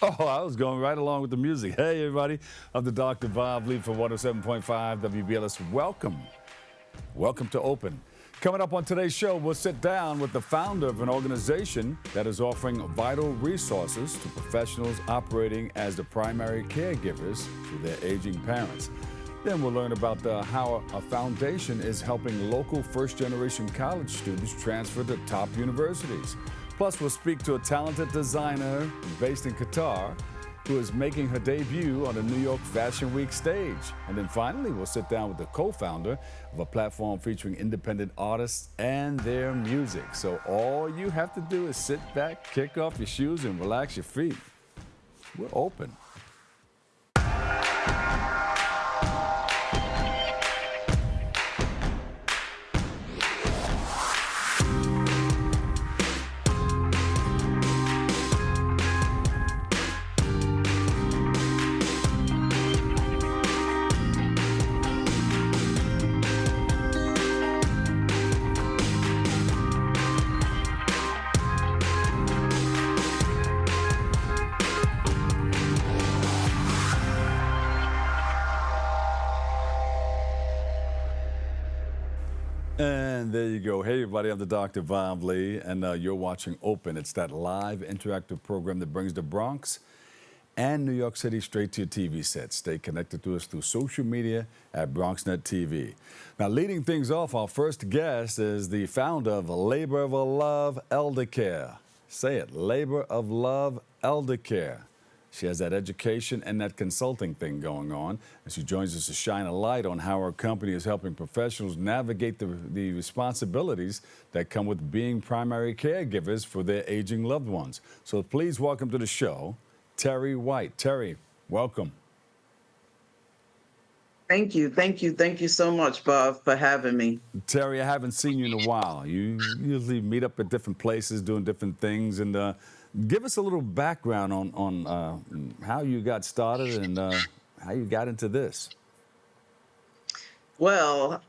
Oh, I was going right along with the music. Hey, everybody. I'm the Dr. Bob Lee for 107.5 WBLS. Welcome. Welcome to Open. Coming up on today's show, we'll sit down with the founder of an organization that is offering vital resources to professionals operating as the primary caregivers to their aging parents. Then we'll learn about how a foundation is helping local first-generation college students transfer to top universities. Plus, we'll speak to a talented designer based in Qatar who is making her debut on the New York Fashion Week stage. And then finally, we'll sit down with the co-founder of a platform featuring independent artists and their music. So all you have to do is sit back, kick off your shoes, and relax your feet. We're open. And there you go. Hey, everybody, I'm the Dr. Bob Lee, and you're watching Open. It's that live interactive program that brings the Bronx and New York City straight to your TV set. Stay connected to us through social media at BronxNet TV. Now, leading things off, our first guest is the founder of Labor of Love ElderCare. Say it, Labor of Love ElderCare. She has that education and that consulting thing going on, and she joins us to shine a light on how her company is helping professionals navigate the responsibilities that come with being primary caregivers for their aging loved ones. So please welcome to the show, Terri White. Terri, welcome. Thank you so much, Bob, for having me. Terri, I haven't seen you in a while. You usually meet up at different places doing different things, and give us a little background on how you got started and how you got into this. Well,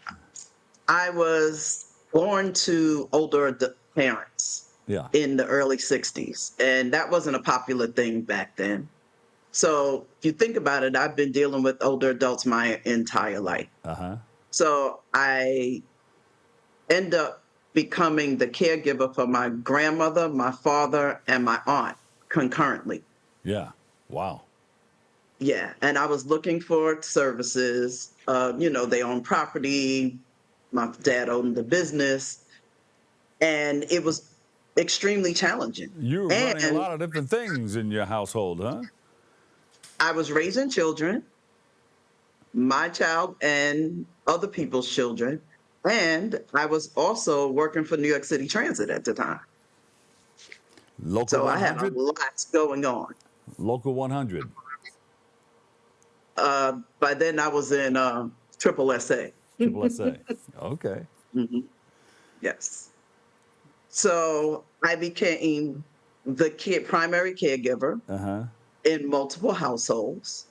I was born to older parents in the early 60s, and that wasn't a popular thing back then. So if you think about it, I've been dealing with older adults my entire life. So I end up becoming the caregiver for my grandmother, my father, and my aunt concurrently. Yeah. Wow. Yeah. And I was looking for services. They own property. My dad owned the business. And it was extremely challenging. You were running a lot of different things in your household, huh? I was raising children, my child and other people's children. And I was also working for New York City Transit at the time. Local 100? I had a lot going on. Local 100? By then I was in Triple SA. Triple SA. Okay. Mm-hmm. Yes. So I became the primary caregiver in multiple households,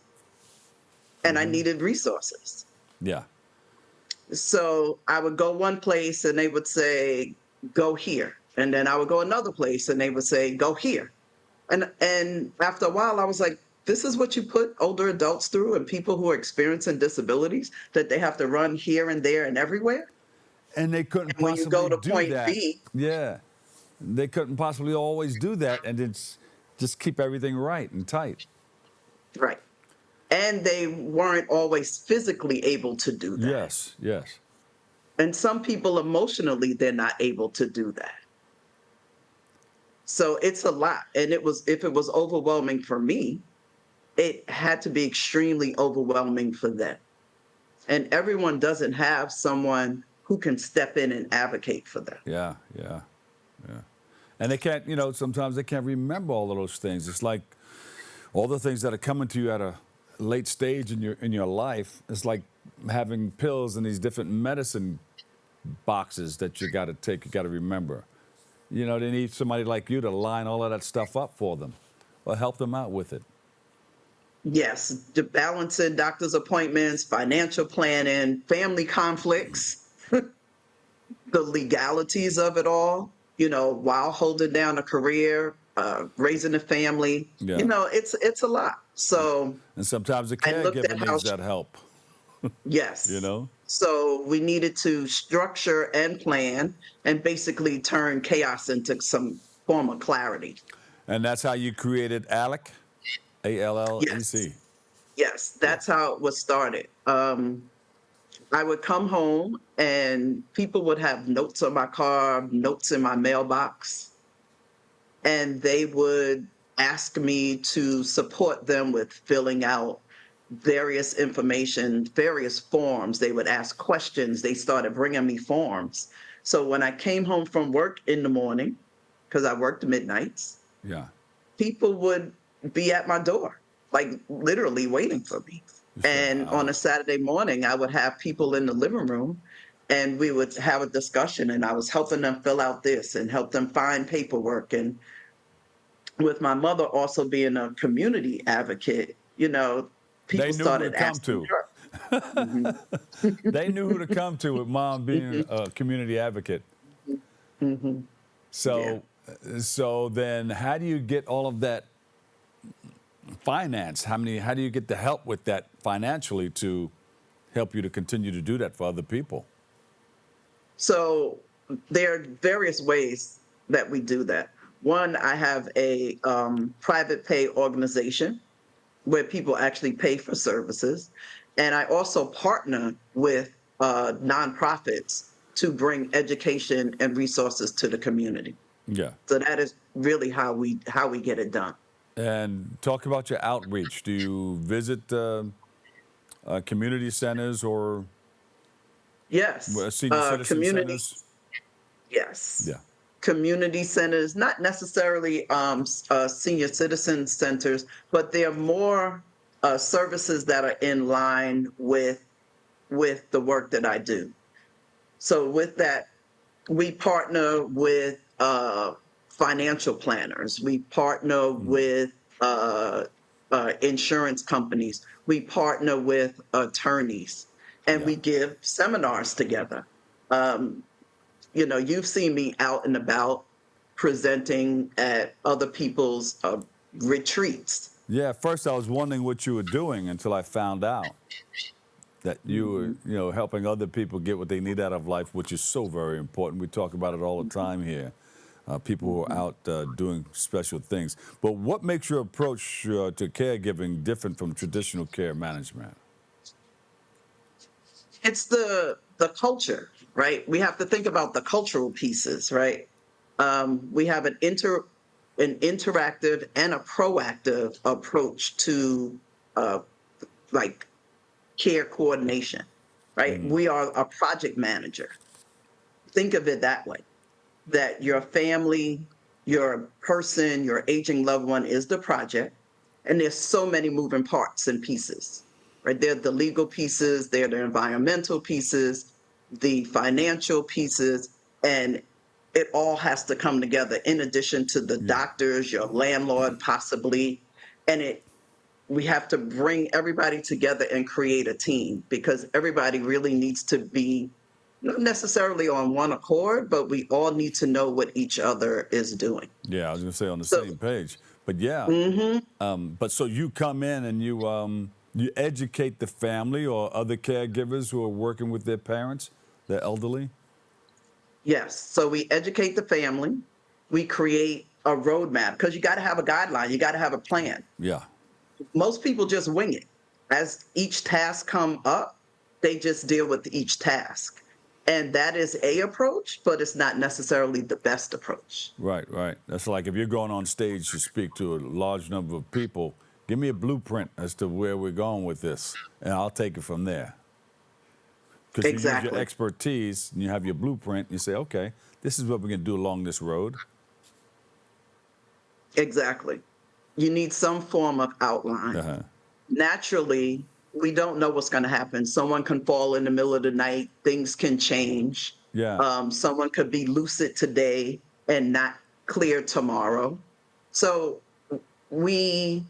and I needed resources. Yeah. So I would go one place and they would say, go here. And then I would go another place and they would say, go here. And after a while, I was like, this is what you put older adults through and people who are experiencing disabilities, that they have to run here and there and everywhere. And they couldn't when possibly you go to do point that. B. Yeah. They couldn't possibly always do that and it's just keep everything right and tight. Right. And they weren't always physically able to do that. Yes, yes. And some people emotionally, they're not able to do that. So it's a lot. And if it was overwhelming for me, it had to be extremely overwhelming for them. And everyone doesn't have someone who can step in and advocate for them. Yeah. And they can't, sometimes they can't remember all of those things. It's like all the things that are coming to you at a late stage in your life. It's like having pills and these different medicine boxes that you got to take, you got to remember. They need somebody like you to line all of that stuff up for them or help them out with it. Yes, the balancing doctor's appointments, financial planning, family conflicts, the legalities of it all, while holding down a career. raising a family. Yeah. You know, it's a lot. So And sometimes the I looked caregiver at how, needs that help, you yes. know? So we needed to structure and plan and basically turn chaos into some form of clarity. And that's how you created ALEC, Yes. ALLEC. Yes, Yeah. that's how it was started. I would come home and people would have notes on my car, notes in my mailbox, and they would ask me to support them with filling out various information, various forms. They would ask questions. They started bringing me forms. So when I came home from work in the morning, because I worked midnights, Yeah. people would be at my door, like literally waiting for me. And on a Wow. Saturday morning, I would have people in the living room and we would have a discussion, and I was helping them fill out this and help them find paperwork. And with my mother also being a community advocate, you know, They people knew who to started come asking to. her. Hmm. They knew who to come to with mom being a community advocate. Hmm. Yeah. So, so then how do you get all of that finance? How do you get the help with that financially to help you to continue to do that for other people? So there are various ways that we do that. One, I have a private pay organization where people actually pay for services. And I also partner with nonprofits to bring education and resources to the community. Yeah. So that is really how we get it done. And talk about your outreach. Do you visit community centers or Yes, senior citizen community. centers? Yes, Yeah. community centers, not necessarily senior citizen centers, but they're more services that are in line with the work that I do. So with that, we partner with financial planners. We partner Mm. with insurance companies. We partner with attorneys, and Yeah. we give seminars together. Um, you know, you've seen me out and about presenting at other people's retreats. Yeah. At first, I was wondering what you were doing until I found out that you were, Mhm. helping other people get what they need out of life, which is so very important. We talk about it all the time here. People who are Mhm. out doing special things. But what makes your approach to caregiving different from traditional care management? It's the culture, right? We have to think about the cultural pieces, right? We have an interactive and a proactive approach to uh, like care coordination, right? Mm. We are a project manager. Think of it that way, that your family, your person, your aging loved one is the project. And there's so many moving parts and pieces, right? They're the legal pieces, they're the environmental pieces, the financial pieces, and it all has to come together in addition to the Yeah. doctors, your landlord, possibly. And we have to bring everybody together and create a team because everybody really needs to be not necessarily on one accord, but we all need to know what each other is doing. Yeah, I was going to say on the So, same page. But yeah, mhm, but so you come in and you educate the family or other caregivers who are working with their parents, their elderly. yes. So we educate the family. We create a roadmap because you got to have a guideline. You got to have a plan. Yeah. Most people just wing it. As each task come up, they just deal with each task. And that is a approach, but it's not necessarily the best approach. Right, right. That's like if you're going on stage to speak to a large number of people, give me a blueprint as to where we're going with this, and I'll take it from there. Because you use your Exactly. expertise and you have your blueprint, you say, okay, this is what we're going to do along this road. Exactly. You need some form of outline. Uh-huh. Naturally, we don't know what's going to happen. Someone can fall in the middle of the night, things can change. Yeah. Someone could be lucid today and not clear tomorrow. So we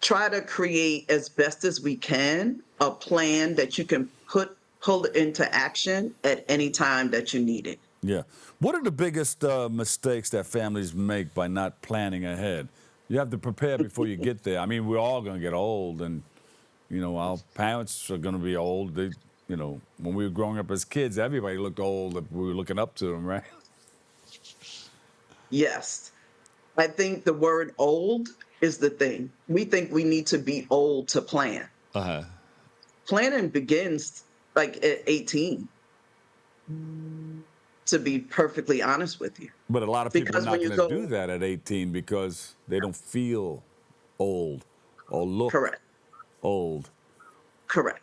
try to create as best as we can a plan that you can pull into action at any time that you need it. Yeah. What are the biggest mistakes that families make by not planning ahead? You have to prepare before you get there. I mean, we're all going to get old, and, you know, our parents are going to be old. They, you know, when we were growing up as kids, everybody looked old. We were looking up to them, right? Yes. I think the word old is the thing. We think we need to be old to plan. Uh-huh. Planning begins like at 18, to be perfectly honest with you. But a lot of people are Because not when you going to go, do that at 18 because they don't feel old or look correct, old. correct.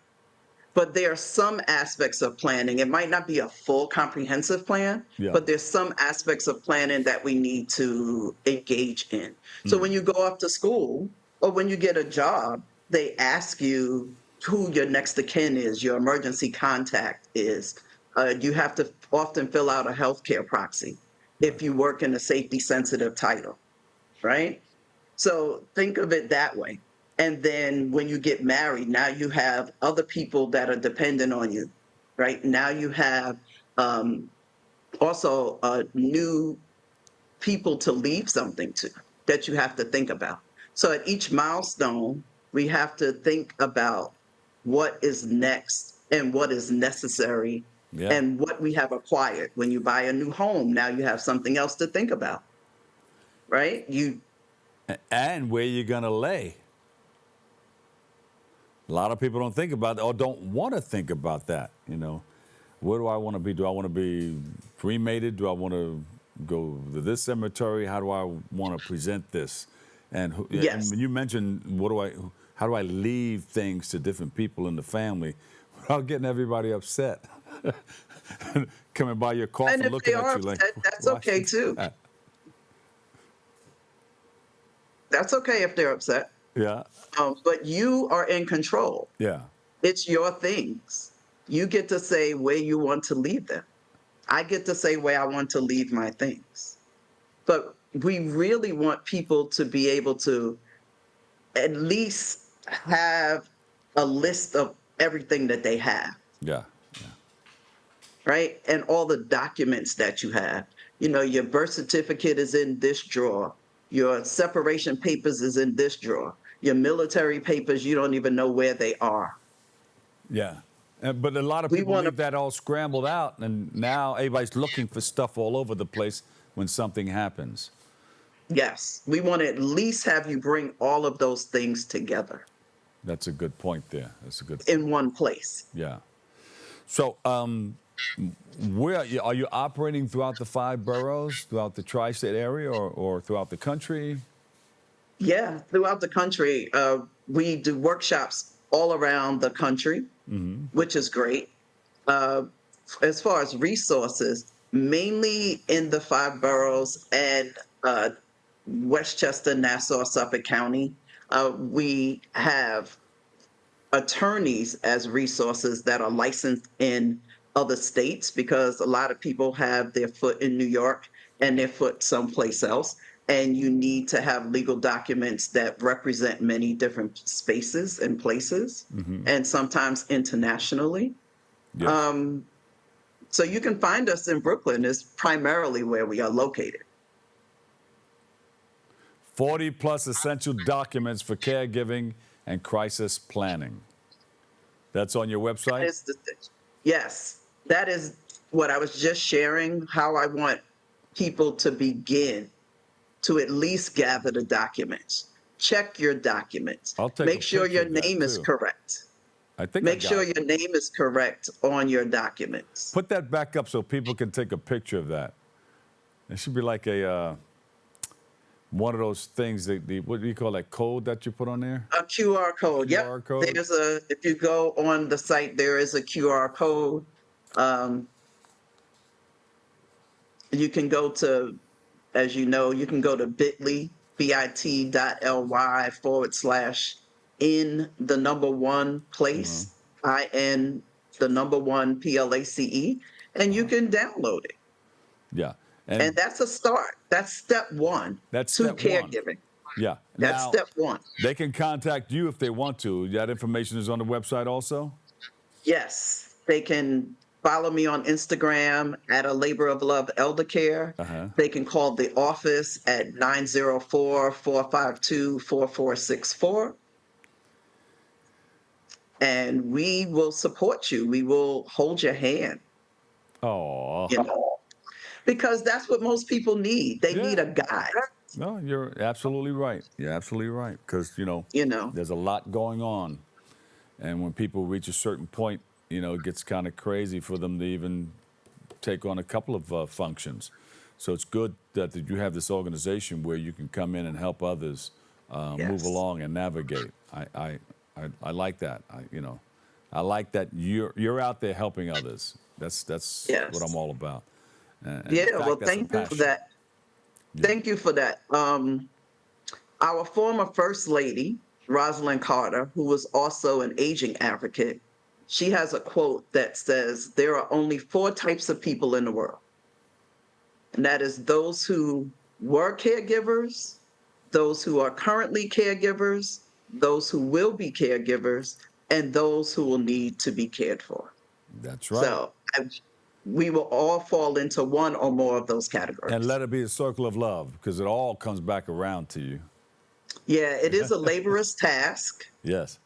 But there are some aspects of planning. It might not be a full comprehensive plan, Yeah. but there's some aspects of planning that we need to engage in. So when you go off to school or when you get a job, they ask you who your next of kin is, your emergency contact is. You have to often fill out a healthcare proxy if you work in a safety sensitive title, right? So think of it that way. And then when you get married, now you have other people that are dependent on you, right? Now you have also new people to leave something to that you have to think about. So at each milestone, we have to think about what is next and what is necessary Yeah. and what we have acquired. When you buy a new home, now you have something else to think about, right? And where you're going to lay. A lot of people don't think about that or don't want to think about that, you know. Where do I want to be? Do I want to be cremated? Do I want to go to this cemetery? How do I want to present this? And Yes. when you mentioned how do I leave things to different people in the family without getting everybody upset? Coming by your coffin And if looking they at are you like, upset, that's "Why okay should too. that?" That's okay if they're upset. Yeah, But you are in control. yeah, It's your things. You get to say where you want to leave them. I get to say where I want to leave my things. But we really want people to be able to at least have a list of everything that they have, yeah, right? And all the documents that you have. You know, your birth certificate is in this drawer. Your separation papers is in this drawer. Your military papers, you don't even know where they are. yeah. But a lot of We people want leave to, that all scrambled out, and now everybody's looking for stuff all over the place when something happens. yes, we want to at least have you bring all of those things together That's a good point there. That's a good point. in one place. Yeah. So, where are you operating throughout the 5 boroughs, throughout the tri-state area, or throughout the country? Yeah, throughout the country, we do workshops all around the country, which is great. Uh, as far as resources, mainly in the 5 boroughs and Westchester, Nassau, Suffolk County, we have attorneys as resources that are licensed in other states because a lot of people have their foot in New York and their foot someplace else. And you need to have legal documents that represent many different spaces and places, and sometimes internationally. Yes. So you can find us in Brooklyn is primarily where we are located. 40 plus essential documents for caregiving and crisis planning. That's on your website? Yes, that is what I was just sharing, how I want people to begin to at least gather the documents. Check your documents. I'll take Make a sure picture your of that, name is too. correct. I think Make sure your name is correct on your documents. Put that back up so people can take a picture of that. It should be like a one of those things that what do you call that code that you put on there? A QR code. QR code? If you go on the site, there is a QR code. You can go to, as you know, you can go to bit.ly, bit.ly/ in the number one place, IN the number one PLACE, and you can download it. Yeah. And that's a start. That's step one. That's to step caregiving. Yeah. That's step one. They can contact you if they want to. That information is on the website also? Yes, they can follow me on Instagram at a labor of love ElderCare. They can call the office at 904-452-4464. And we will support you. We will hold your hand. Oh, you know, because that's what most people need. They need a guide. No, you're absolutely right. You're absolutely right. Because, there's a lot going on. And when people reach a certain point, it gets kind of crazy for them to even take on a couple of functions. So it's good that you have this organization where you can come in and help others move along and navigate. I like that. I like that you're out there helping others. That's what I'm all about. And well, thank you for that. Yeah. Thank you for that. Our former First Lady, Rosalind Carter, who was also an aging advocate, she has a quote that says, there are only 4 types of people in the world. And that is those who were caregivers, those who are currently caregivers, those who will be caregivers, and those who will need to be cared for. That's right. So we will all fall into one or more of those categories. And let it be a circle of love, because it all comes back around to you. Yeah, it is a laborious task. Yes.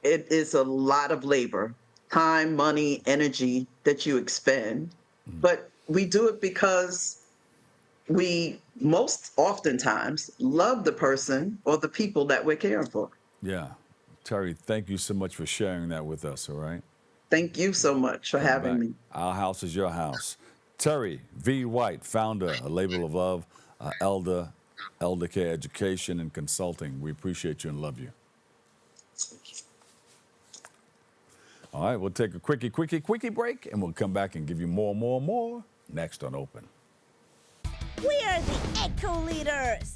It is a lot of labor, time, money, energy that you expend. But we do it because we most oftentimes love the person or the people that we're caring for. Yeah. Terri, thank you so much for sharing that with us, all right? Thank you so much for having me. Our house is your house. Terri V. White, founder of Labor of Love, ElderCare Education and Consulting. We appreciate you and love you. All right, we'll take a quickie break, and we'll come back and give you more next on Open. We are the Echo Leaders.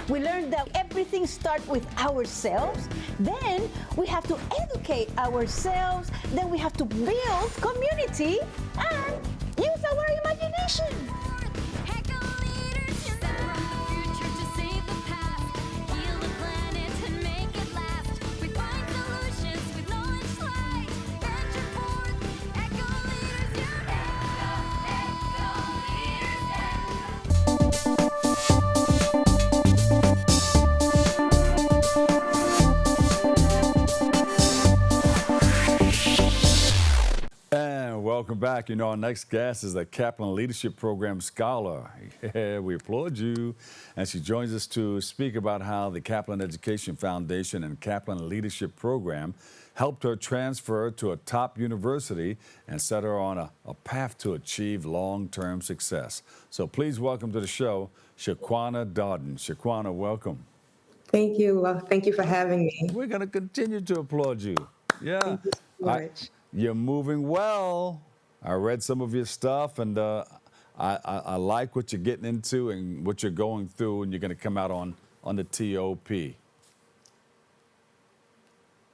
We learned that everything starts with ourselves. Then we have to educate ourselves. Then we have to build community and use our imagination. Echo Leaders, you know. Future to save the past, heal the planet and make it last. We find solutions with knowledge light. Venture forth, Echo Leaders, you And welcome back. Our next guest is the Kaplan Leadership Program Scholar. Yeah, we applaud you. And she joins us to speak about how the Kaplan Education Foundation and Kaplan Leadership Program helped her transfer to a top university and set her on a path to achieve long-term success. So please welcome to the show, Shaquana Darden. Shaquana, welcome. Thank you. Well, thank you for having me. We're going to continue to applaud you. Yeah. Thank you so much. You're moving well. I read some of your stuff, and I like what you're getting into and what you're going through, and you're going to come out on the TOP.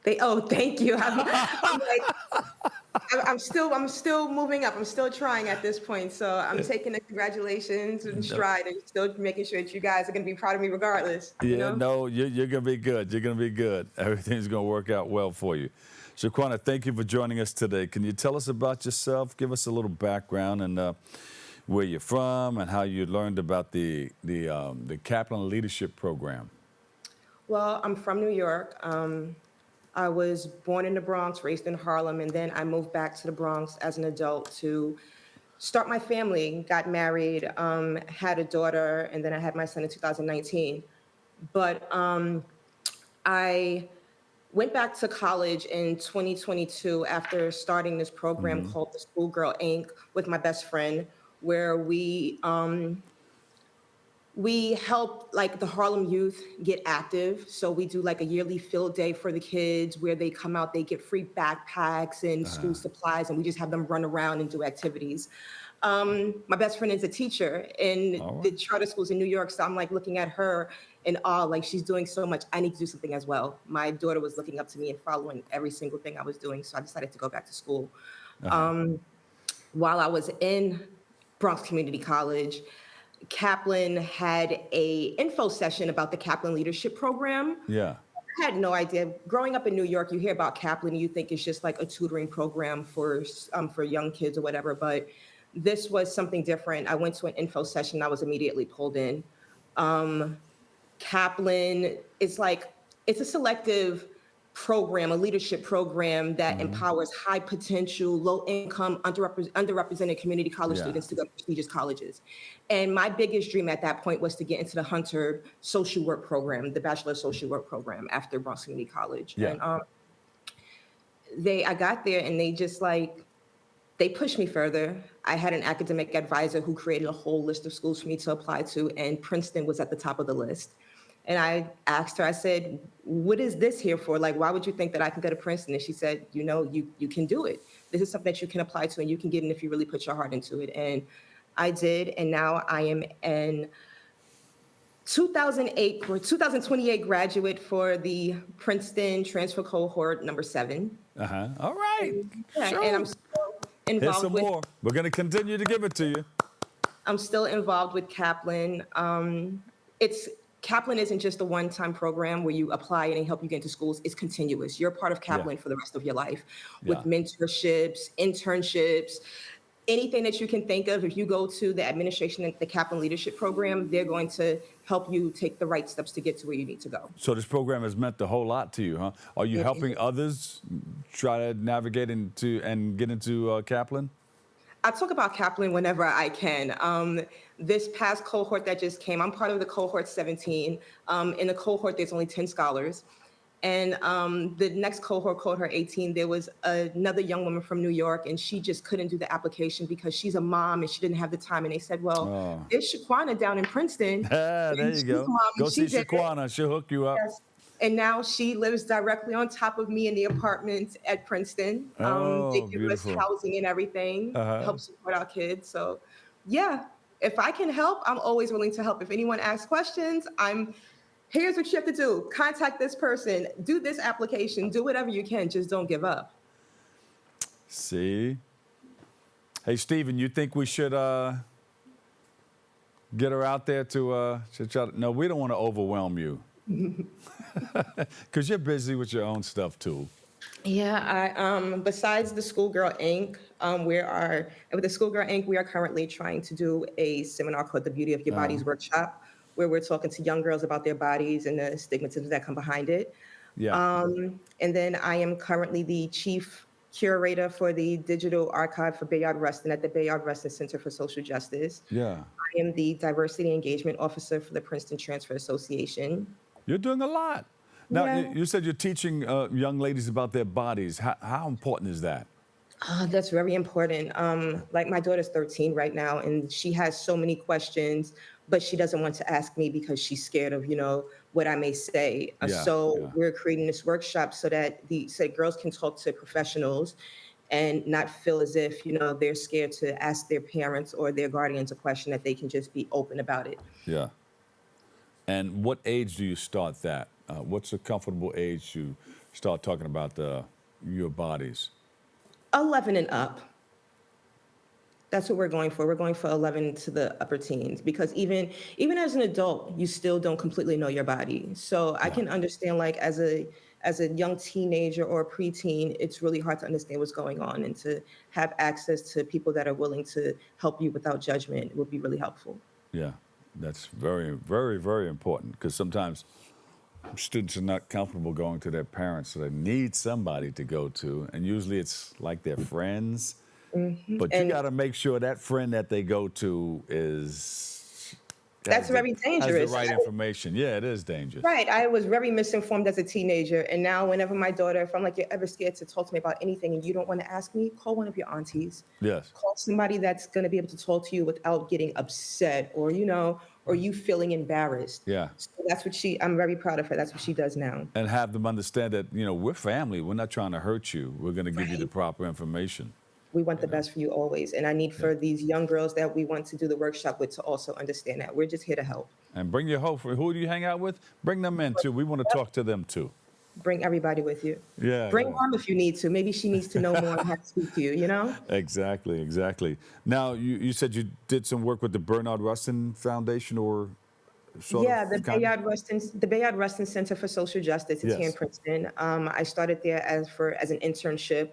Thank you. I'm still moving up. I'm still trying at this point. So I'm taking the congratulations in stride and still making sure that you guys are going to be proud of me regardless. Yeah, no, you're going to be good. You're going to be good. Everything's going to work out well for you. Shaquana, thank you for joining us today. Can you tell us about yourself? Give us a little background and where you're from and how you learned about the Kaplan Leadership Program. Well, I'm from New York. I was born in the Bronx, raised in Harlem, and then I moved back to the Bronx as an adult to start my family, got married, had a daughter, and then I had my son in 2019. But I went back to college in 2022 after starting this program called the Schoolgirl Inc. with my best friend, where we help the Harlem youth get active. So we do a yearly field day for the kids where they come out, they get free backpacks and school supplies, and we just have them run around and do activities. My best friend is a teacher in the charter schools in New York. So I'm looking at her in awe, she's doing so much. I need to do something as well. My daughter was looking up to me and following every single thing I was doing. So I decided to go back to school. While I was in Bronx Community College, Kaplan had a info session about the Kaplan Leadership Program. Yeah. I had no idea. Growing up in New York, you hear about Kaplan, you think it's just like a tutoring program for young kids or whatever. But this was something different. I went to an info session. I was immediately pulled in. Kaplan is like, it's a selective program, a leadership program that empowers high potential, low income, underrepresented community college students to go to prestigious colleges. And my biggest dream at that point was to get into the Hunter social work program, the Bachelor of Social Work program after Bronx Community College. Yeah. And I got there and they pushed me further. I had an academic advisor who created a whole list of schools for me to apply to, and Princeton was at the top of the list. And I asked her, I said, what is this here for? Like, why would you think that I can go to Princeton? And she said, you can do it. This is something that you can apply to and you can get in if you really put your heart into it. And I did. And now I am an 2028 graduate for the Princeton transfer cohort number 7. All right. Sure. And I'm still involved some with more. We're going to continue to give it to you. I'm still involved with Kaplan. Kaplan isn't just a one-time program where you apply and they help you get into schools. It's continuous. You're part of Kaplan for the rest of your life with mentorships, internships, anything that you can think of. If you go to the administration, the Kaplan Leadership Program, they're going to help you take the right steps to get to where you need to go. So this program has meant a whole lot to you, huh? Are you helping others try to navigate into and get into Kaplan? I talk about Kaplan whenever I can. This past cohort that just came, I'm part of the cohort 17. In the cohort, there's only 10 scholars. And the next cohort 18, there was another young woman from New York, and she just couldn't do the application because she's a mom and she didn't have the time. And they said, well, there's Shaquana down in Princeton. There you go. Go see Shaquana. She'll hook you up. Yes. And now she lives directly on top of me in the apartment at Princeton. They give us housing and everything, help support our kids. So, yeah, if I can help, I'm always willing to help. If anyone asks questions, here's what you have to do. Contact this person, do this application, do whatever you can. Just don't give up. See? Hey, Stephen, you think we should get her out there to try to, no, we don't want to overwhelm you. Because you're busy with your own stuff, too. Yeah, besides the Schoolgirl Inc., with the Schoolgirl Inc., we are currently trying to do a seminar called The Beauty of Your Body's Workshop, where we're talking to young girls about their bodies and the stigmatisms that come behind it. Yeah. And then I am currently the chief curator for the digital archive for Bayard Rustin at the Bayard Rustin Center for Social Justice. Yeah. I am the diversity engagement officer for the Princeton Transfer Association. You're doing a lot. Now, you said you're teaching young ladies about their bodies. How important is that? That's very important. Like my daughter's 13 right now, and she has so many questions, but she doesn't want to ask me because she's scared of, what I may say. We're creating this workshop so that girls can talk to professionals and not feel as if, they're scared to ask their parents or their guardians a question, that they can just be open about it. Yeah. And what age do you start that? What's a comfortable age to start talking about your bodies? 11 and up. That's what we're going for. We're going for 11 to the upper teens, because even as an adult, you still don't completely know your body. So I can understand, like, as a young teenager or a preteen, it's really hard to understand what's going on, and to have access to people that are willing to help you without judgment would be really helpful. Yeah, that's very, very, very important, because sometimes students are not comfortable going to their parents, so they need somebody to go to, and usually it's like their friends. Mm-hmm. But you got to make sure that friend that they go to that's very dangerous. Has the right information. Yeah, it is dangerous. Right. I was very misinformed as a teenager. And now whenever my daughter, if I'm like, you're ever scared to talk to me about anything and you don't want to ask me, call one of your aunties. Yes. Call somebody that's going to be able to talk to you without getting upset or, or you feeling embarrassed. Yeah. So that's what I'm very proud of her. That's what she does now. And have them understand that, we're family. We're not trying to hurt you. We're going to give you the proper information. We want the best for you always. And I need for these young girls that we want to do the workshop with to also understand that we're just here to help. And bring your hope. Who do you hang out with? Bring them in, too. We want to talk to them, too. Bring everybody with you. Yeah. Bring Mom if you need to. Maybe she needs to know more and how to speak to you, Exactly. Now, you said you did some work with the Bernard Rustin Foundation, or sort Yeah, of kind of? The Bayard Rustin Center for Social Justice. It's here in Yes. Princeton. I started there as an internship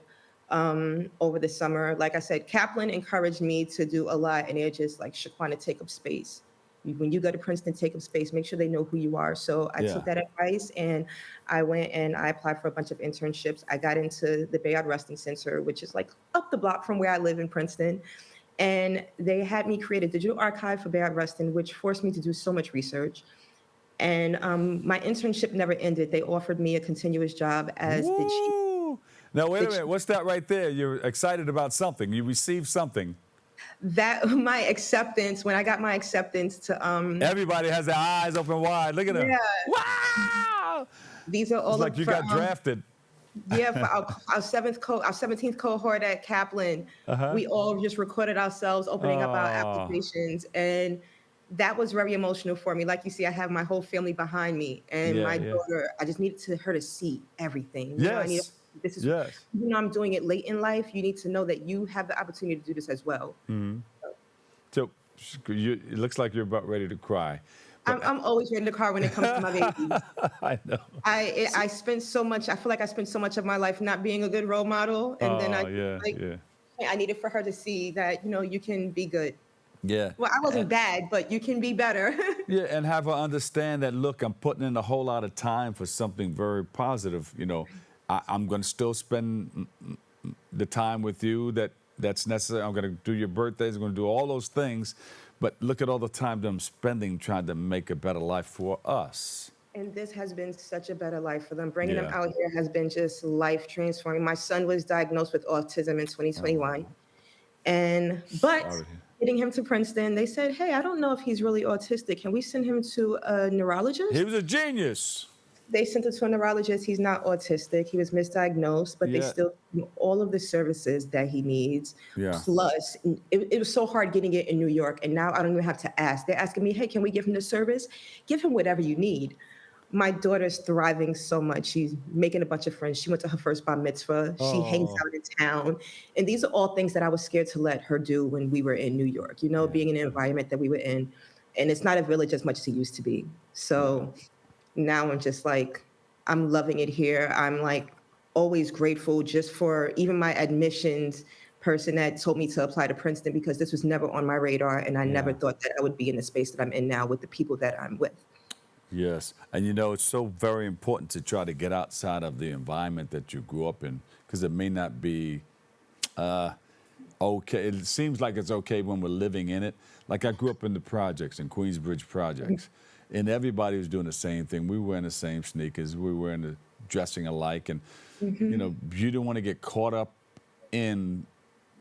over the summer. Like I said, Kaplan encouraged me to do a lot, and they're just like, Shaquana, take up space. When you go to Princeton, take up space. Make sure they know who you are. So I Yeah. took that advice, and I went and I applied for a bunch of internships. I got into the Bayard Rustin Center, which is like up the block from where I live in Princeton. And they had me create a digital archive for Bayard Rustin, which forced me to do so much research. And my internship never ended. They offered me a continuous job as the chief. Woo! Now, wait a the minute. chief What's that right there? You're excited about something. You received something. that my acceptance, when I got my acceptance to Everybody has their eyes open wide. Look at them. yeah, Wow! these are It's all like of you for, got drafted. yeah, for our 17th cohort at Kaplan, we all just recorded ourselves opening up our Oh, applications, and that was very emotional for me. Like you see, I have my whole family behind me, and yeah, my yeah. daughter. I just needed her to see everything. I need Yes. this is Yes. even though I'm doing it late in life, you need to know that you have the opportunity to do this as well. So it looks like you're about ready to cry. I'm always ready to cry when it comes to my babies. I know. I spent so much. I feel like I spent so much of my life not being a good role model, and then Oh, yeah, like yeah. I needed for her to see that you can be good. Yeah. Well, I wasn't bad, but you can be better. Yeah, and have her understand that, look, I'm putting in a whole lot of time for something very positive. I'm going to still spend the time with you that's necessary. I'm going to do your birthdays. I'm going to do all those things. But look at all the time that I'm spending trying to make a better life for us. And this has been such a better life for them. Bringing them Yeah. out here has been just life transforming. My son was diagnosed with autism in 2021. But Sorry. getting him to Princeton, they said, hey, I don't know if he's really autistic. Can we send him to a neurologist? He was a genius. They sent him to a neurologist. He's not autistic. He was misdiagnosed, but they Yeah. still give him all of the services that he needs. Yeah. Plus, it was so hard getting it in New York. And now I don't even have to ask. They're asking me, hey, can we give him the service? Give him whatever you need. My daughter's thriving so much. She's making a bunch of friends. She went to her first bar mitzvah. She hangs out in town. And these are all things that I was scared to let her do when we were in New York, being in the environment that we were in. And it's not a village as much as it used to be. So now I'm just like, I'm loving it here. I'm like always grateful just for even my admissions person that told me to apply to Princeton, because this was never on my radar. And I never thought that I would be in the space that I'm in now with the people that I'm with. Yes. And it's so very important to try to get outside of the environment that you grew up in, because it may not be okay. It seems like it's okay when we're living in it. Like I grew up in the projects, in Queensbridge projects, and everybody was doing the same thing. We were wearing the same sneakers. We were dressing alike. And, you didn't want to get caught up in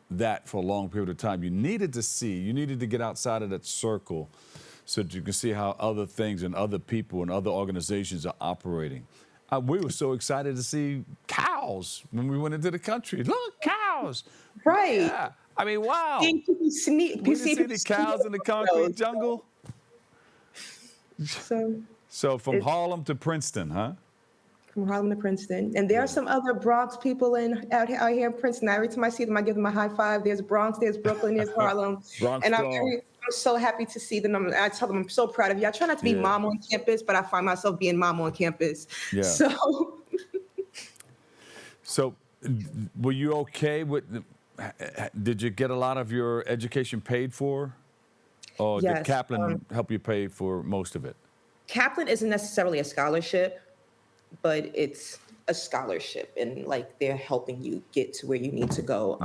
that for a long period of time. You needed to get outside of that circle so that you can see how other things and other people and other organizations are operating. We were so excited to see cows when we went into the country. Look, cows. Right. Yeah. I mean, wow. Seeing people We didn't see the cows in the concrete jungle. So from Harlem to Princeton, huh? From Harlem to Princeton. And there are some other Bronx people out here in Princeton. Every time I see them, I give them a high five. There's Bronx, there's Brooklyn, there's Harlem. Bronx And strong. I'm so happy to see them. I tell them I'm so proud of you. I try not to be mom on campus, but I find myself being mom on campus. Yeah. So were you okay with, did you get a lot of your education paid for? Or did Yes, Kaplan help you pay for most of it? Kaplan isn't necessarily a scholarship, but it's a scholarship, and like they're helping you get to where you need to go.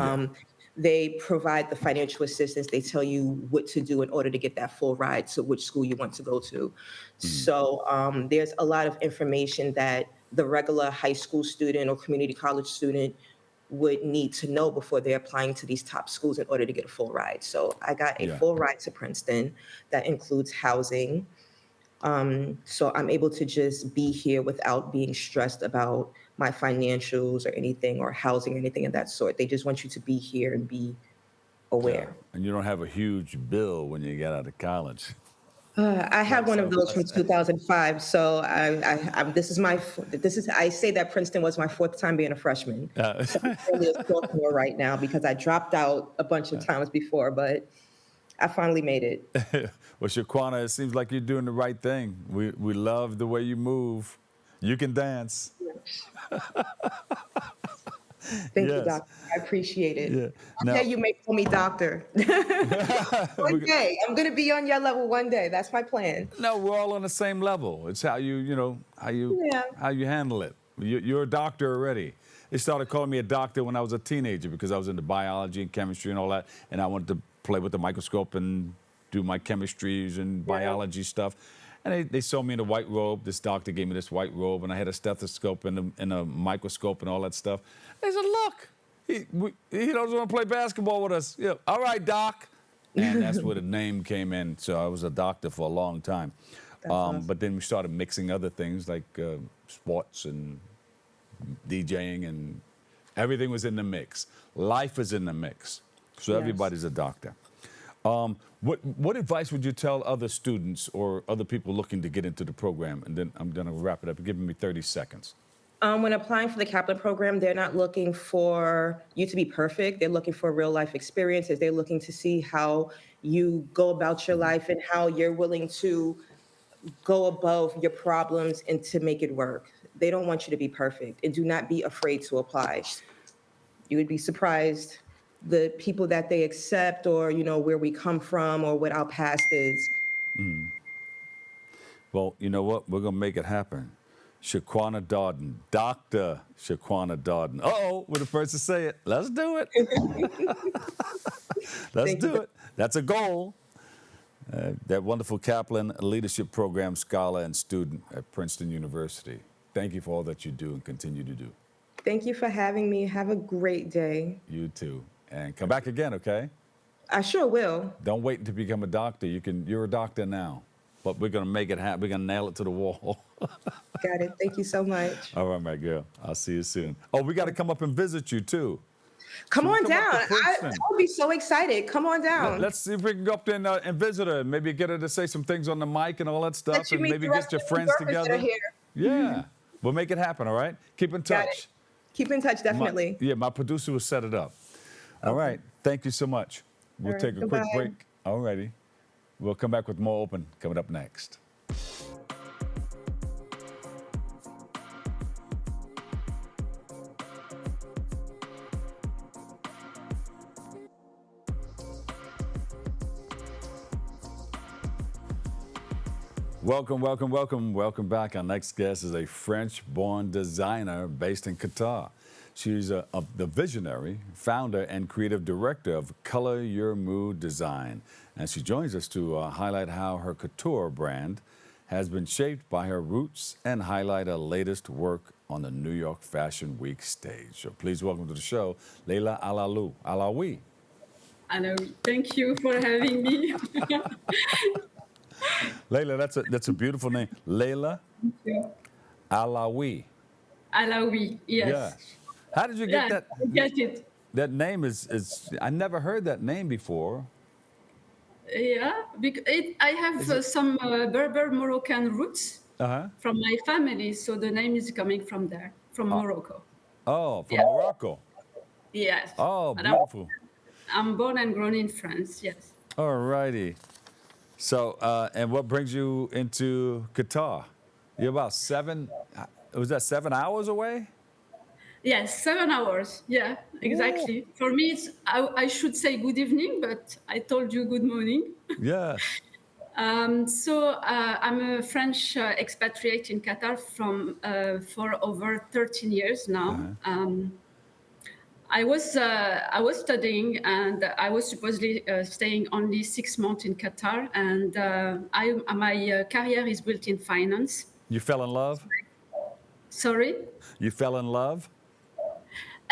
They provide the financial assistance. They tell you what to do in order to get that full ride to which school you want to go to. So there's a lot of information that the regular high school student or community college student would need to know before they're applying to these top schools in order to get a full ride. So I got a full ride to Princeton that includes housing. So I'm able to just be here without being stressed about my financials or anything, or housing or anything of that sort. They just want you to be here and be aware. And you don't have a huge bill when you get out of college. I have one of those from 2005. So I say that Princeton was my fourth time being a freshman. So I'm only a sophomore right now because I dropped out a bunch of times before, but I finally made it. Well, Shaquana, it seems like you're doing the right thing. We love the way you move. You can dance. Thank you, Yes. doctor. I appreciate it. Yeah. One Now- day you may call me doctor. One day. I'm going to be on your level one day. That's my plan. No, we're all on the same level. It's how Yeah. how you handle it. You're a doctor already. They started calling me a doctor when I was a teenager because I was into biology and chemistry and all that, and I wanted to play with the microscope and do my chemistries and biology stuff. And they saw me in a white robe. This doctor gave me this white robe, and I had a stethoscope and a microscope and all that stuff. They said, "Look, he doesn't want to play basketball with us." Yeah, all right, doc. And that's where the name came in. So I was a doctor for a long time. Awesome. But then we started mixing other things like sports and DJing, and everything was in the mix. Life is in the mix. So Yes. everybody's a doctor. What advice would you tell other students or other people looking to get into the program? And then I'm going to wrap it up. Give me 30 seconds. When applying for the Kaplan program, they're not looking for you to be perfect. They're looking for real life experiences. They're looking to see how you go about your life and how you're willing to go above your problems and to make it work. They don't want you to be perfect, and do not be afraid to apply. You would be surprised the people that they accept, or where we come from, or what our past is. Well, you know what? We're going to make it happen. Shaquana Darden, Dr. Shaquana Darden. Uh-oh, we're the first to say it. Let's do it. Let's Thank do you. it. That's a goal. That wonderful Kaplan Leadership Program Scholar and student at Princeton University. Thank you for all that you do and continue to do. Thank you for having me. Have a great day. You too. And come back again, okay? I sure will. Don't wait to become a doctor. You're a doctor now. But we're going to make it happen. We're going to nail it to the wall. Got it. Thank you so much. All right, my girl. I'll see you soon. Oh, we got to come up and visit you, too. Come on come up down. to I Princeton. would be so excited. Come on down. Let's see if we can go up there and visit her. Maybe get her to say some things on the mic and all that stuff. Let you And meet maybe the get rest your of the friends workers that together. are here. Yeah. We'll make it happen, all right? Keep in Got touch. it. Keep in touch, definitely. My producer will set it up. All right. Thank you so much. We'll All right, take a quick goodbye. break. All righty. We'll come back with more Open coming up next. Welcome, welcome, welcome, welcome back. Our next guest is a French-born designer based in Qatar. She's the visionary, founder, and creative director of Color Your Mood Design. And she joins us to highlight how her couture brand has been shaped by her roots and highlight her latest work on the New York Fashion Week stage. So please welcome to the show, Laila Allaoui. Hello, thank you for having me. Laila, that's a beautiful name. Laila Allaoui. Allaoui, yes. How did you get that? I get it. That name is I never heard that name before. Yeah, because I have some Berber Moroccan roots from my family, so the name is coming from there, from Morocco. Oh, from Yeah. Morocco. Yes. Oh, But beautiful. I'm born and grown in France, yes. All righty. So, and what brings you into Qatar? You're about 7 hours away? Yes, 7 hours. Yeah, exactly. For me, I should say good evening, but I told you good morning. Yeah. So I'm a French expatriate in Qatar for over 13 years now. I was studying, and I was supposedly staying only 6 months in Qatar, and my career is built in finance. You fell in love? Sorry? You fell in love?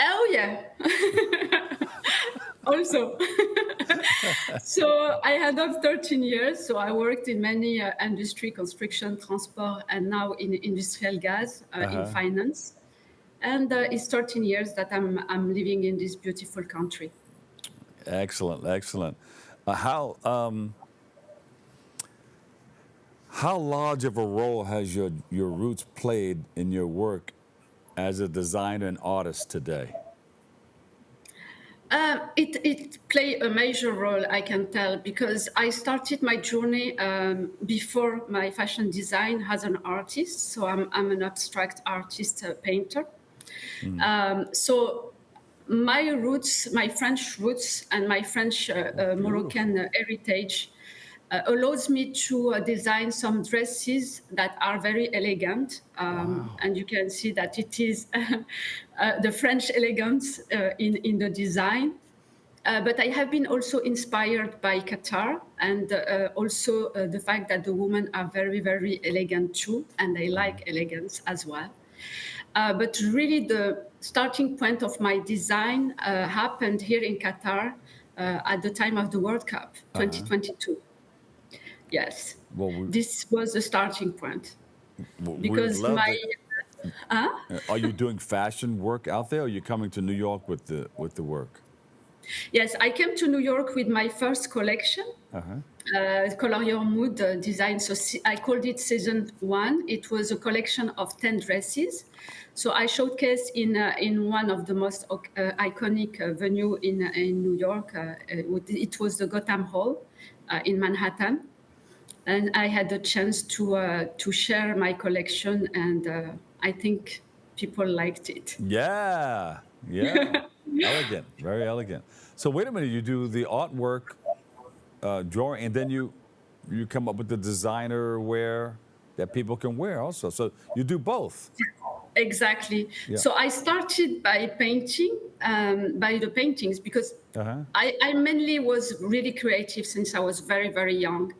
Oh yeah. Also. So I had up 13 years. So I worked in many industry, construction, transport, and now in industrial gas, in finance. And it's 13 years that I'm living in this beautiful country. Excellent, excellent. How large of a role has your roots played in your work as a designer and artist today? It played a major role, I can tell, because I started my journey before my fashion design as an artist. So I'm an abstract artist, painter. So my roots, my French roots, and my French Moroccan heritage allows me to design some dresses that are very elegant. And you can see that it is the French elegance in the design. But I have been also inspired by Qatar, and also the fact that the women are very, very elegant too, and I like elegance as well. But really the starting point of my design happened here in Qatar at the time of the World Cup 2022. Yes, this was the starting point. Because Are you doing fashion work out there, or are you coming to New York with the work? Yes, I came to New York with my first collection, Color Your Mood design. So I called it Season 1. It was a collection of 10 dresses. So I showcased in one of the most iconic venue in New York. It was the Gotham Hall in Manhattan. And I had the chance to share my collection, and I think people liked it. Yeah. Elegant, very elegant. So wait a minute, you do the artwork, drawing, and then you come up with the designer wear that people can wear also. So you do both. Exactly. Yeah. So I started by painting, by the paintings, because I mainly was really creative since I was very, very young.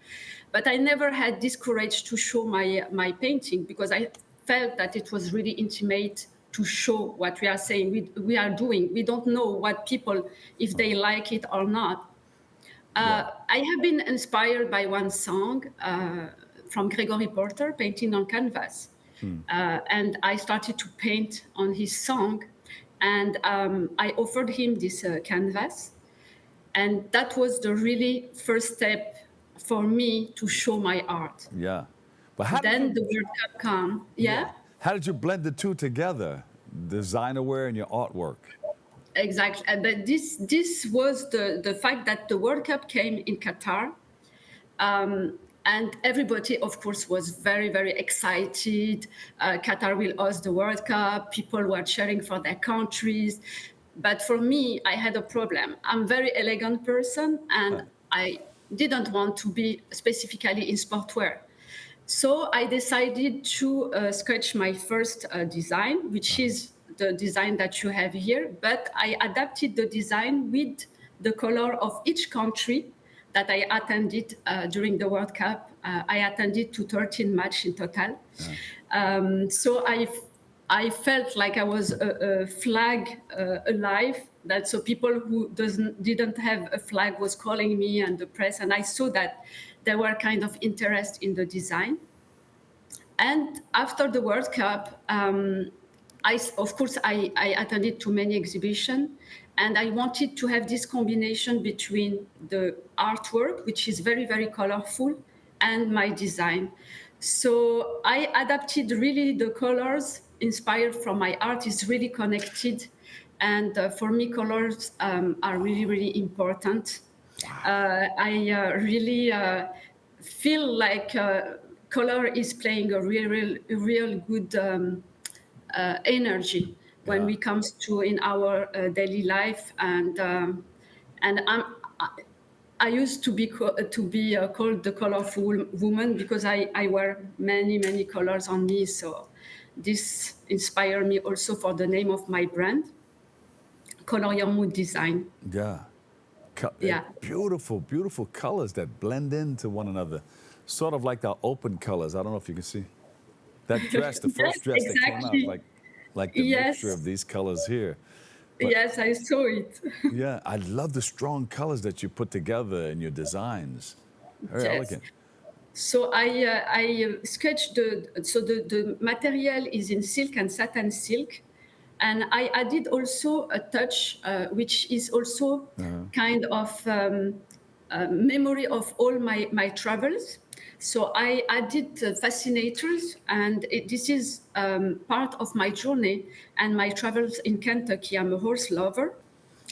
But I never had this courage to show my painting, because I felt that it was really intimate to show what we are saying, we are doing. We don't know what people, if they like it or not. I have been inspired by one song from Gregory Porter, Painting on Canvas. And I started to paint on his song, and I offered him this canvas. And that was the really first step for me to show my art. Yeah. But how then the World Cup came. Yeah? How did you blend the two together, designer wear and your artwork? Exactly. But this was the fact that the World Cup came in Qatar. And everybody, of course, was very, very excited. Qatar will host the World Cup. People were cheering for their countries. But for me, I had a problem. I'm a very elegant person, and I didn't want to be specifically in sportwear. So I decided to sketch my first design, which is the design that you have here. But I adapted the design with the color of each country that I attended during the World Cup. I attended to 13 matches in total. So I felt like I was a flag alive. That so people who didn't have a flag was calling me, and the press, and I saw that there were kind of interest in the design. And after the World Cup, of course, I attended to many exhibitions, and I wanted to have this combination between the artwork, which is very, very colorful, and my design. So I adapted really the colors inspired from my art is really connected. And for me, colors are really, really important. I really feel like color is playing a real good energy when we comes to in our daily life. And I used to be called the colorful woman, because I wear many colors on me. So this inspired me also for the name of my brand, Color Your Mood Design. Yeah. Beautiful colors that blend into one another. Sort of like the open colors. I don't know if you can see. That dress, the first dress that came out, like the mixture of these colors here. But, yes, I saw it. Yeah, I love the strong colors that you put together in your designs. Very elegant. So I sketched the material is in silk and satin silk. And I added also a touch, which is also kind of memory of all my travels. So I added fascinators, and this is part of my journey and my travels in Kentucky. I'm a horse lover.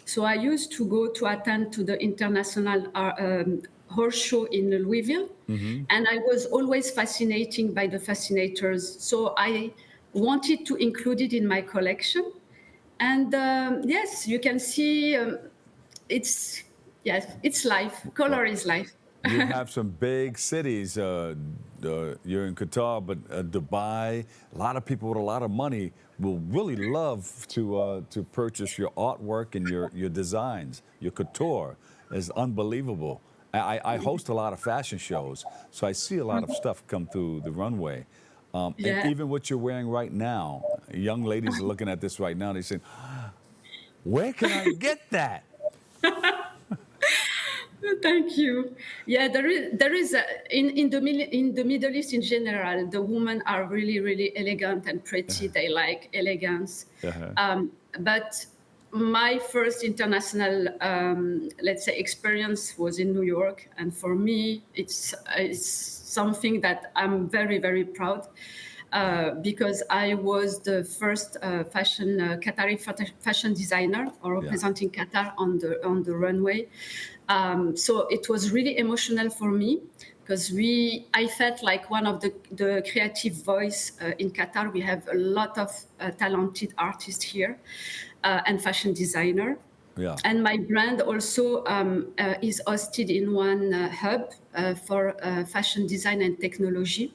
So I used to go to attend to the international horse show in Louisville, and I was always fascinated by the fascinators. So I wanted to include it in my collection. And yes, you can see it's life. Color is life. You have some big cities. You're in Qatar, but Dubai. A lot of people with a lot of money will really love to purchase your artwork and your designs. Your couture is unbelievable. I host a lot of fashion shows, so I see a lot of stuff come through the runway. And even what you're wearing right now, young ladies are looking at this right now. They say, "Where can I get that?" Thank you. Yeah, there is in the Middle East in general, the women are really elegant and pretty. They like elegance. But my first international, let's say, experience was in New York, and for me, it's something that I'm very proud. Because I was the first Qatari fashion designer or representing Qatar on the runway. So it was really emotional for me because I felt like one of the creative voice in Qatar. We have a lot of talented artists here and fashion designer. Yeah. And my brand also is hosted in one hub for fashion design and technology.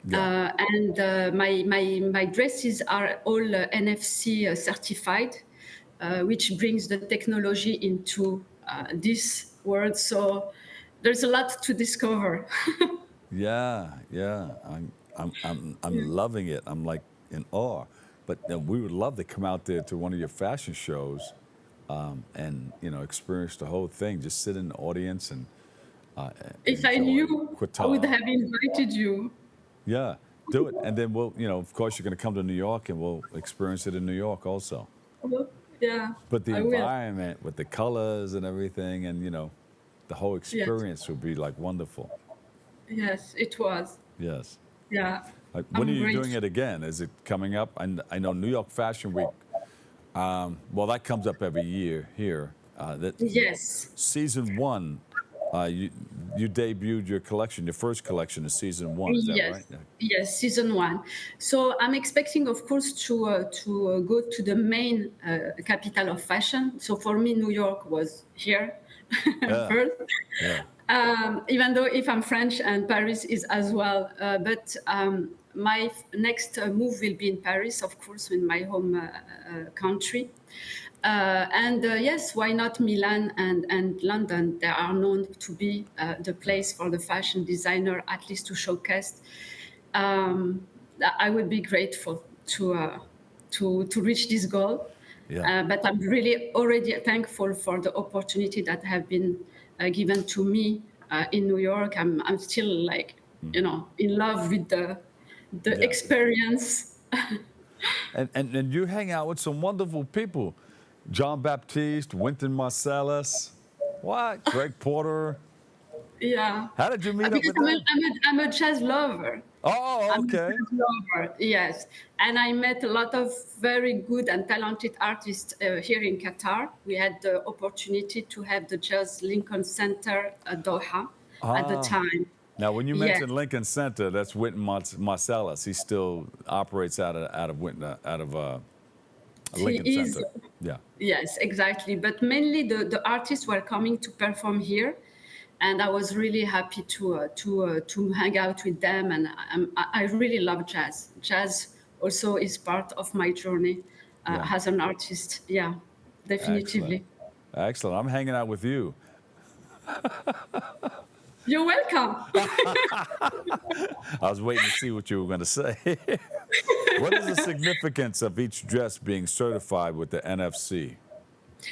Yeah. And my dresses are all NFC certified, which brings the technology into this world. So there's a lot to discover. Yeah. I'm loving it. I'm like in awe. But we would love to come out there to one of your fashion shows, and experience the whole thing. Just sit in the audience and If I enjoy knew, I Qatar. would have invited you. Yeah, do it, and then we'll, of course, you're going to come to New York, and we'll experience it in New York also. Yeah. But the I will. environment with the colors and everything, and the whole experience would be like wonderful. Yes, it was. Yes. Yeah. When are you I'm doing it again? Is it coming up? I know New York Fashion Week. Well, that comes up every year here. Yes. Season 1. You debuted your collection. Your first collection is season 1. Is that right? Yeah. Yes, season 1. So I'm expecting, of course, to go to the main capital of fashion. So for me, New York was here first. Yeah. Even though if I'm French and Paris is as well. But my next move will be in Paris, of course, in my home country. And yes, why not Milan and London? They are known to be the place for the fashion designer, at least to showcase. I would be grateful to reach this goal. Yeah. But I'm really already thankful for the opportunity that have been given to me in New York. I'm still like, in love with the experience. And you hang out with some wonderful people. John Baptiste, Wynton Marsalis, what? Greg Porter. Yeah. How did you meet up Because with them? I'm a jazz lover. Oh, I'm a okay. jazz lover, yes. And I met a lot of very good and talented artists here in Qatar. We had the opportunity to have the Jazz Lincoln Center at Doha at the time. Now, when you mention Lincoln Center, that's Wynton Marsalis. He still operates out of Lincoln Center. Yeah. Yes, exactly. But mainly the artists were coming to perform here, and I was really happy to hang out with them. And I really love jazz. Jazz also is part of my journey as an artist. Yeah, definitively. Excellent. I'm hanging out with you. You're welcome. I was waiting to see what you were going to say. What is the significance of each dress being certified with the NFC?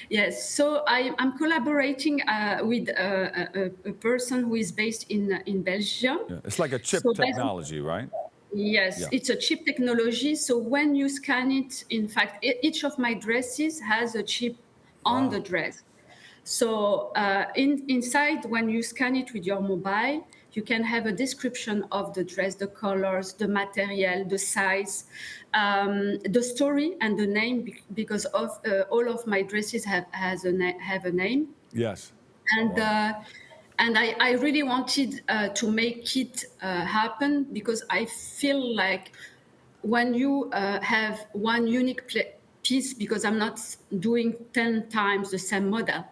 Yes, so I'm collaborating with a person who is based in Belgium. Yeah. It's like a chip technology, right? Yes, it's a chip technology. So when you scan it, in fact, each of my dresses has a chip on the dress. So inside, when you scan it with your mobile, You can have a description of the dress, the colors, the material, the size, the story, and the name, because of all of my dresses have a name. Yes. And Wow. I really wanted to make it happen, because I feel like when you have one unique piece, because I'm not doing 10 times the same model.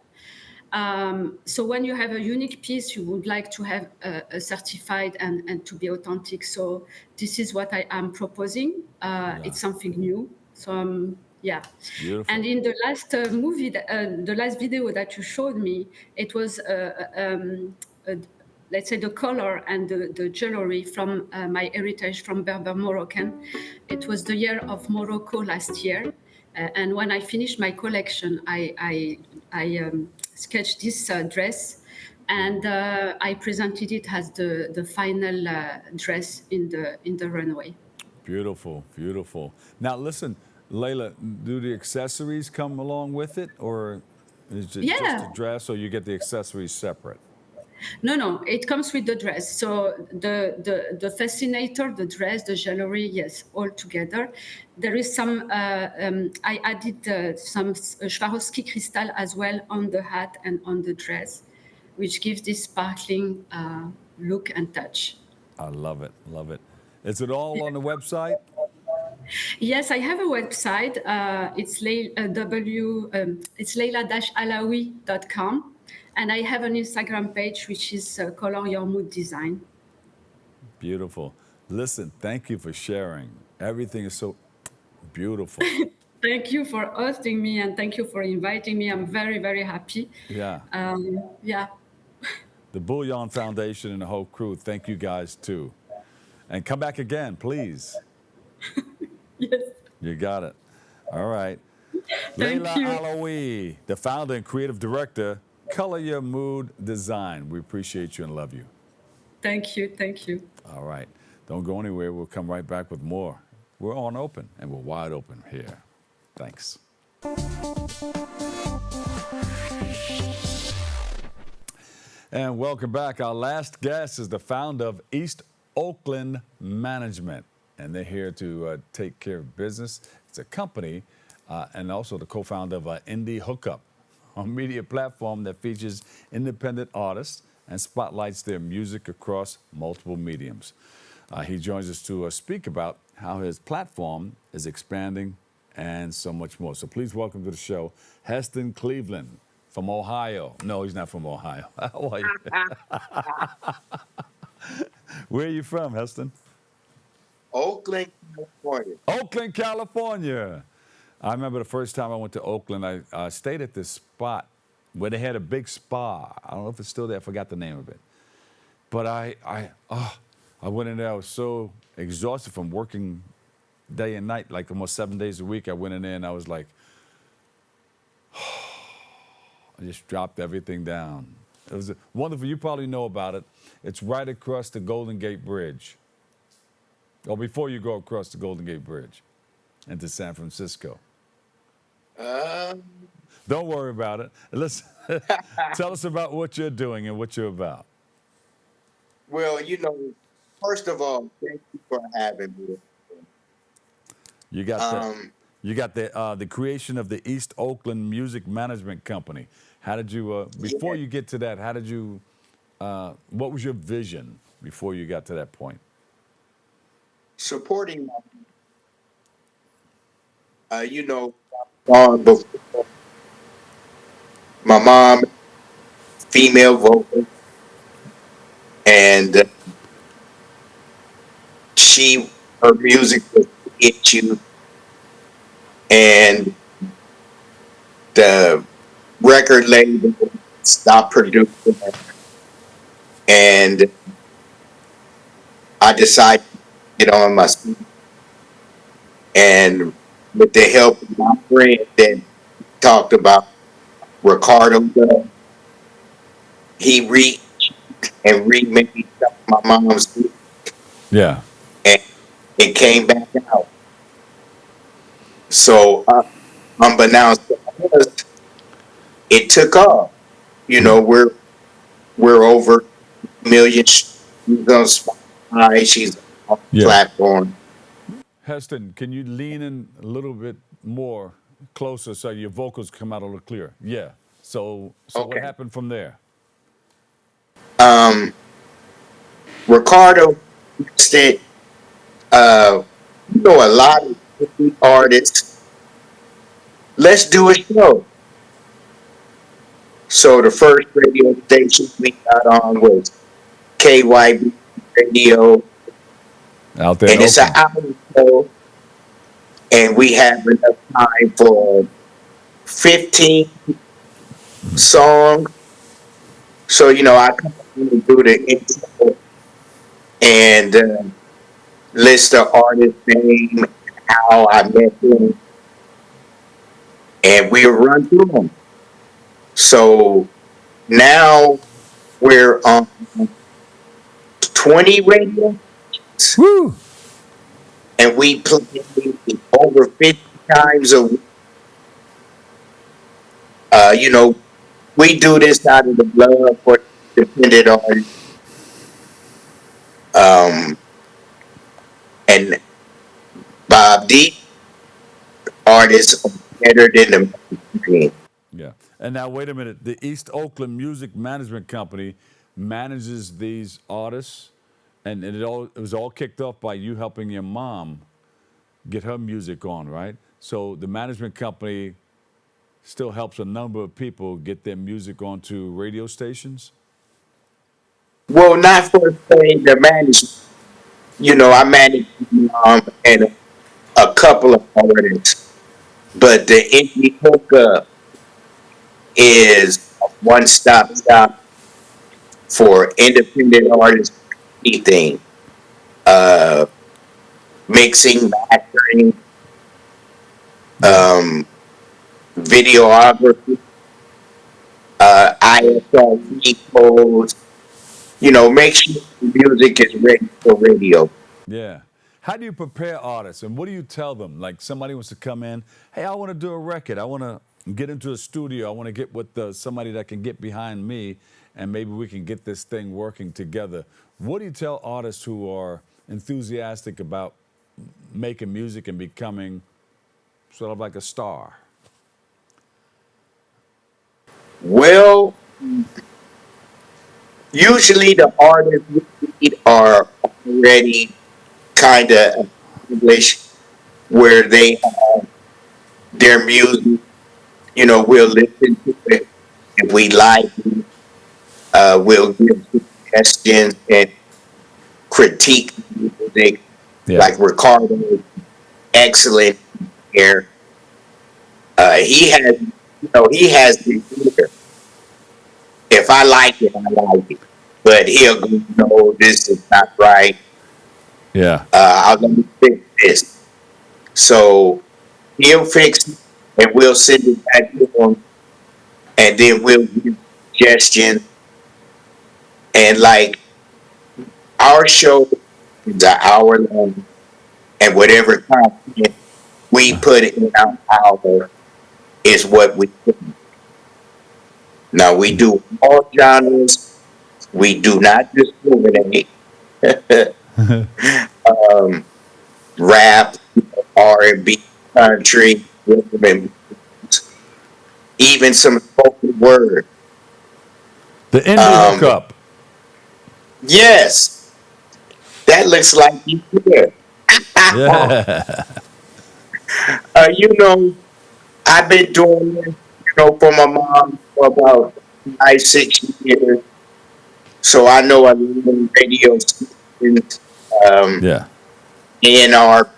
So when you have a unique piece, you would like to have a certified and to be authentic. So this is what I am proposing. It's something new. So yeah. Beautiful. And in the last movie, the last video that you showed me, it was let's say the color and the jewelry from my heritage from Berber Moroccan. It was the year of Morocco last year. And when I finished my collection, I sketched this dress, and I presented it as the final dress in the runway. Beautiful, beautiful. Now listen, Laila, do the accessories come along with it, or is it just Yeah. a dress, or you get the accessories separate? No, it comes with the dress. So the fascinator, the dress, the jewelry, yes, all together. There is some, I added some Swarovski crystal as well on the hat and on the dress, which gives this sparkling look and touch. I love it, love it. Is it all on the website? Yes, I have a website. It's it's laila-allaoui.com. And I have an Instagram page, which is Color Your Mood Design. Beautiful. Listen, thank you for sharing. Everything is so beautiful. Thank you for hosting me, and thank you for inviting me. I'm very, very happy. Yeah. Yeah. The Bullion Foundation and the whole crew, thank you guys too. And come back again, please. Yes. You got it. All right. Thank Laila you. Allaoui, the founder and creative director, Color Your Mood Design. We appreciate you and love you. Thank you. Thank you. All right. Don't go anywhere. We'll come right back with more. We're on open, and we're wide open here. Thanks. And welcome back. Our last guest is the founder of East Oakland Management, and they're here to take care of business. It's a company, and also the co-founder of Indie Hookup, a media platform that features independent artists and spotlights their music across multiple mediums. He joins us to speak about how his platform is expanding and so much more. So please welcome to the show, Heston Cleveland from Ohio. No, he's not from Ohio. How are you? Where are you from, Heston? Oakland, California. Oakland, California. I remember the first time I went to Oakland, I stayed at this spot where they had a big spa. I don't know if it's still there. I forgot the name of it. But I went in there. I was so exhausted from working day and night, like almost 7 days a week. I went in there and I was like, I just dropped everything down. It was wonderful. You probably know about it. It's right across the Golden Gate Bridge. Or before you go across the Golden Gate Bridge into San Francisco. Don't worry about it. Listen, tell us about what you're doing and what you're about. Well, first of all, thank you for having me. You got the creation of the East Oakland Music Management Company. How did you before you get to that? How did you? What was your vision before you got to that point? Supporting, before my mom, female vocal, and her music was hit you, and the record label stopped producing it, and I decided to get on my feet, and with the help of my friend that talked about Ricardo, he reached and remade my mom's music, Yeah. and it came back out. So unbeknownst to us, it took off. We're over 1 million She's on Spotify. She's on Yeah. platform. Heston, can you lean in a little bit more closer so your vocals come out a little clearer? Yeah. So what Okay. happened from there? Um, Ricardo said, uh, a lot of indie artists. Let's do a show. So the first radio station we got on was KYB Radio, Out there in and it's an Oakland. hour show, and we have enough time for 15 songs. So I come in and do the intro and list the artist name, how I met them, and we run through them. So now we're on 20 radio, Woo! and we play over 50 times a week. You know, we do this out of the love for independent artists. Um, and Bob D, artists are better than the mainstream. Yeah. And now, wait a minute. The East Oakland Music Management Company manages these artists, and it was all kicked off by you helping your mom get her music on, right? So the management company still helps a number of people get their music onto radio stations. Well, not for saying the management. I manage and a couple of artists, but the Indie Hookup is a one-stop shop for independent artists. Anything, uh, mixing, mastering, Yeah. um, videography, ISO codes. Make sure the music is ready for radio. Yeah. How do you prepare artists and what do you tell them? Like somebody wants to come in, hey, I want to do a record. I want to get into a studio. I want to get with somebody that can get behind me and maybe we can get this thing working together. What do you tell artists who are enthusiastic about making music and becoming sort of like a star? Well, usually the artists we need are already kind of established where they have their music. We'll listen to it if we like it. We'll give suggestions and critique music. Yeah. Like Ricardo, excellent here. He has the ear. If I like it, I like it. But he'll go, no, this is not right. Yeah. I'll let me fix this. So he'll fix it and we'll send it back to him and then we'll give suggestions. And like our show is an hour long and whatever content we put in our hour is what we put. Now we do all genres. We do not discriminate. um, Rap, R&B, country, rhythm and blues, even some spoken word. The indie Um, hookup. yes, that looks like you there. Yeah. You know, I've been doing this, for my mom for about 5, 6 years. So I know a lot of radio stations, um, Yeah. A&R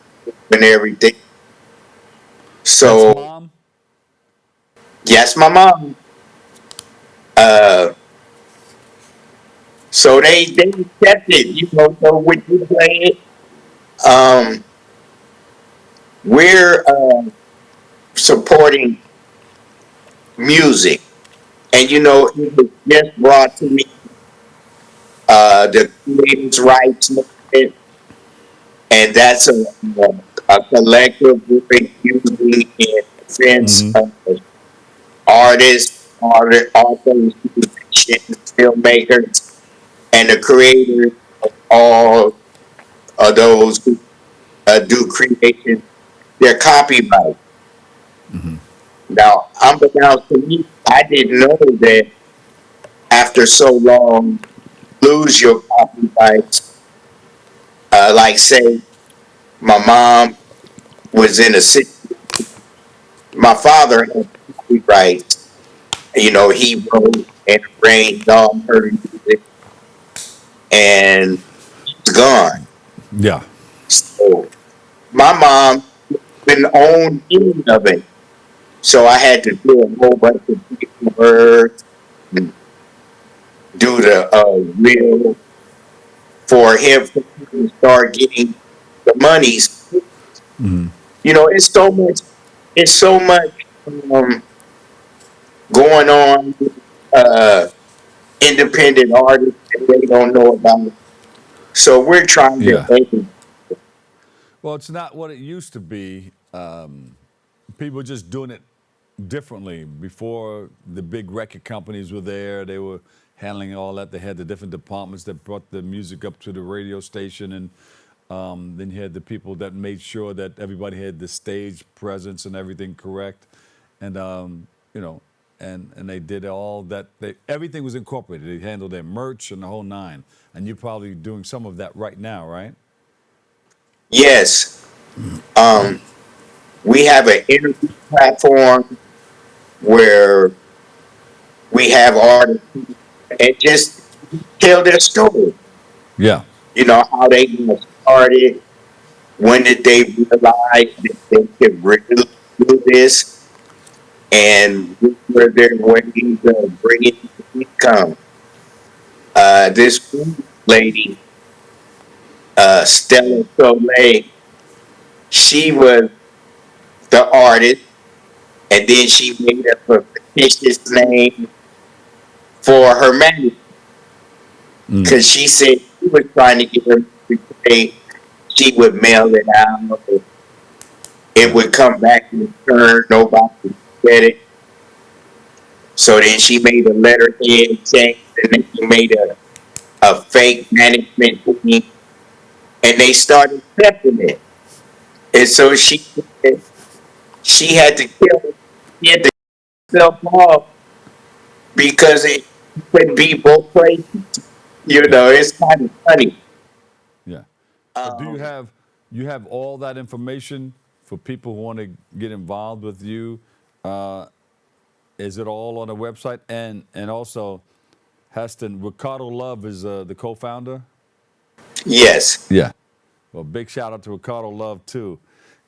and everything. That's So mom. yes, my mom. Uh, so they accept it, So when you play it, um, we're supporting music, and it was just brought to me the creators' rights movement, and that's a collective group using in defense of artists, authors, musicians, filmmakers, and the creators all of those who do creation, they're copyright. Now, unbeknownst to me, I didn't know that after so long, lose your copyrights. Like, say, my mom was in a city, my father had copyrights. You know, he wrote and arranged all her music, and it's gone. Yeah. So my mom didn't own any of it. So I had to do a whole bunch of paperwork, do the will for him to start getting the monies. You know, it's so much going on. Independent artists that they don't know about. So we're trying to Yeah. educate. Well, it's not what it used to be. People just doing it differently. Before the big record companies were there, they were handling all that. They had the different departments that brought the music up to the radio station, and then you had the people that made sure that everybody had the stage presence and everything correct, and you know, and they did all that. Everything was incorporated. They handled their merch and the whole nine. And you're probably doing some of that right now, right? Yes. We have an interview platform where we have artists and just tell their story. Yeah. You know, how they got started, when did they realize that they could really do this, and what were their ways of bringing income. This lady, Stella Soleil, she was the artist, and then she made up a fictitious name for her manager because she said she was trying to get her to pay. She would mail it out. It would come back in return. Nobody would get it. So then she made a letterhead change, and then she made a fake management team, and they started accepting it. And so she had to kill. She had to kill herself off because it could be both places. You know, it's kind of funny. Yeah. So do you have all that information for people who want to get involved with you? Is it all on the website? And also, Heston, Ricardo Love is the co-founder? Yes. Yeah. Well, big shout out to Ricardo Love, too.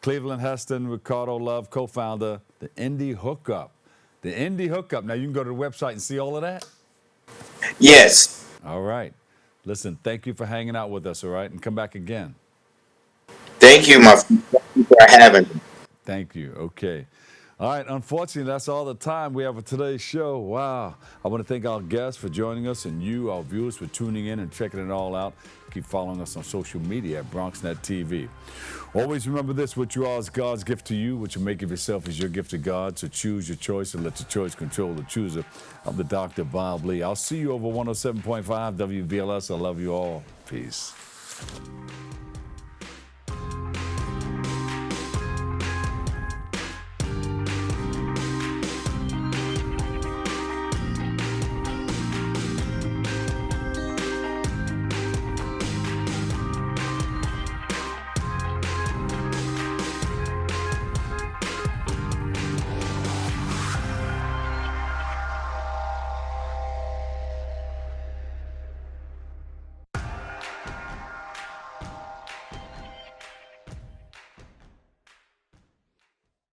Cleveland Heston, Ricardo Love, co-founder, the Indie Hookup. The Indie Hookup. Now, you can go to the website and see all of that? Yes. All right. Listen, thank you for hanging out with us, all right? And come back again. Thank you, my friend. Thank you for having me. Thank you. Okay. All right. Unfortunately, that's all the time we have for today's show. Wow. I want to thank our guests for joining us and you, our viewers, for tuning in and checking it all out. Keep following us on social media at BronxNet TV. Always remember this: what you are is God's gift to you. What you make of yourself is your gift to God. So choose your choice and let your choice control the chooser. I'm the Dr. Bob Lee. I'll see you over 107.5 WVLS. I love you all. Peace.